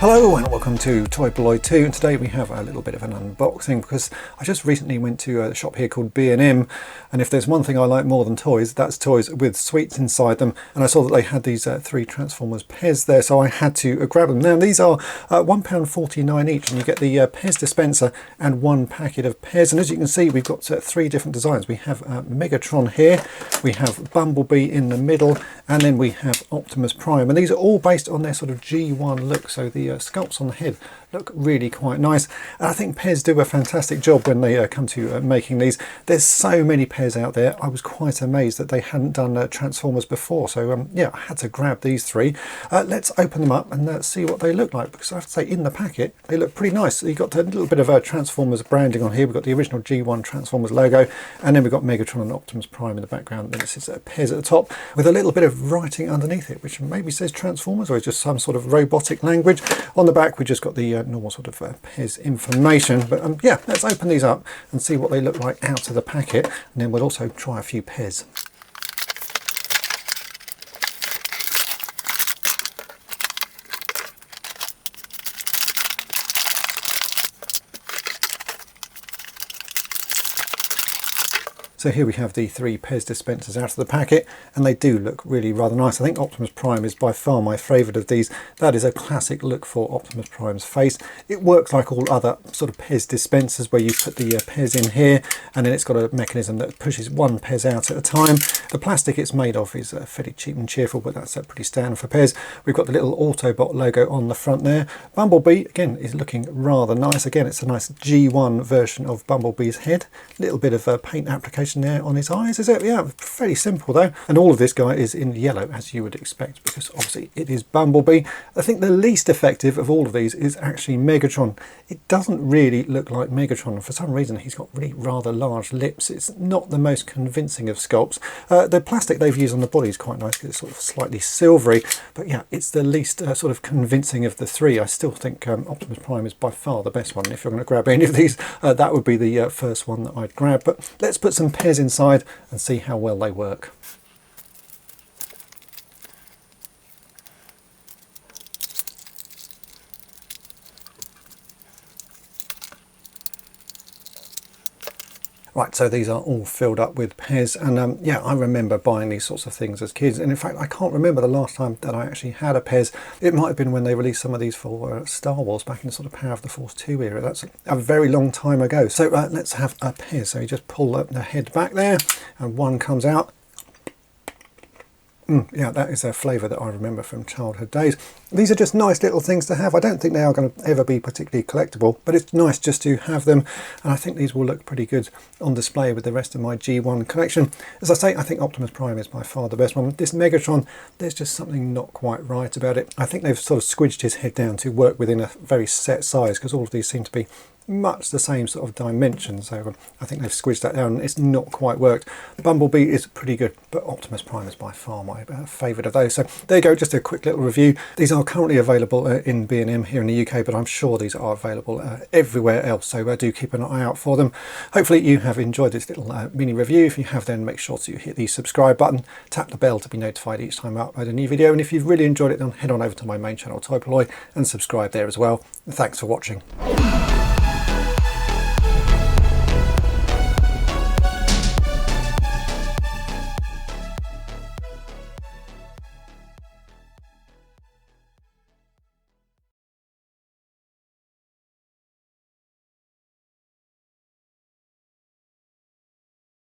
Hello and welcome to Toy Polloi Two, and today we have a little bit of an unboxing because I just recently went to a shop here called B&M, and if there's one thing I like more than toys, that's toys with sweets inside them, and I saw that they had these three Transformers Pez there, so I had to grab them. Now these are £1.49 each, and you get the Pez dispenser and one packet of Pez, and as you can see we've got three different designs. We have Megatron here, we have Bumblebee in the middle, and then we have Optimus Prime, and these are all based on their sort of G1 look, so the sculpts on the head look really quite nice, and I think Pez do a fantastic job when they come to making these. There's so many Pez out there. I was quite amazed that they hadn't done Transformers before, so yeah, I had to grab these three. Let's open them up and see what they look like, because I have to say in the packet they look pretty nice. So you've got a little bit of Transformers branding on here. We've got the original G1 Transformers logo, and then we've got Megatron and Optimus Prime in the background, and it says Pez at the top with a little bit of writing underneath it, which maybe says Transformers or is just some sort of robotic language. On the back we just got the normal sort of Pez information, but yeah, let's open these up and see what they look like out of the packet, and then we'll also try a few Pez. So here we have the three Pez dispensers out of the packet, and they do look really rather nice. I think Optimus Prime is by far my favourite of these. That is a classic look for Optimus Prime's face. It works like all other sort of Pez dispensers, where you put the Pez in here, and then it's got a mechanism that pushes one Pez out at a time. The plastic it's made of is fairly cheap and cheerful, but that's pretty standard for Pez. We've got the little Autobot logo on the front there. Bumblebee, again, is looking rather nice. Again, it's a nice G1 version of Bumblebee's head. A little bit of paint application there on his eyes, is it? Yeah, fairly simple though. And all of this guy is in yellow, as you would expect, because obviously it is Bumblebee. I think the least effective of all of these is actually Megatron. It doesn't really look like Megatron. For some reason he's got really rather large lips. It's not the most convincing of sculpts. The plastic they've used on the body is quite nice because it's sort of slightly silvery, but yeah, it's the least sort of convincing of the three. I still think Optimus Prime is by far the best one. If you're going to grab any of these, that would be the first one that I'd grab. But let's put some Pez inside and see how well they work. Right, so these are all filled up with Pez, and yeah, I remember buying these sorts of things as kids, and in fact I can't remember the last time that I actually had a Pez. It might have been when they released some of these for Star Wars back in the sort of Power of the Force 2 era. That's a very long time ago. So let's have a Pez. So you just pull the head back there and one comes out. Yeah, that is a flavour that I remember from childhood days. These are just nice little things to have. I don't think they are going to ever be particularly collectible, but it's nice just to have them, and I think these will look pretty good on display with the rest of my G1 collection. As I say, I think Optimus Prime is by far the best one. This Megatron, there's just something not quite right about it. I think they've sort of squidged his head down to work within a very set size, because all of these seem to be much the same sort of dimension, so I think they've squidged that down. It's not quite worked. Bumblebee is pretty good, but Optimus Prime is by far my favourite of those. So there you go, just a quick little review. These are currently available in B&M here in the UK, but I'm sure these are available everywhere else, so do keep an eye out for them. Hopefully you have enjoyed this little mini review. If you have, then make sure to hit the subscribe button, tap the bell to be notified each time I upload a new video, and if you've really enjoyed it, then head on over to my main channel Toy Polloi and subscribe there as well. Thanks for watching.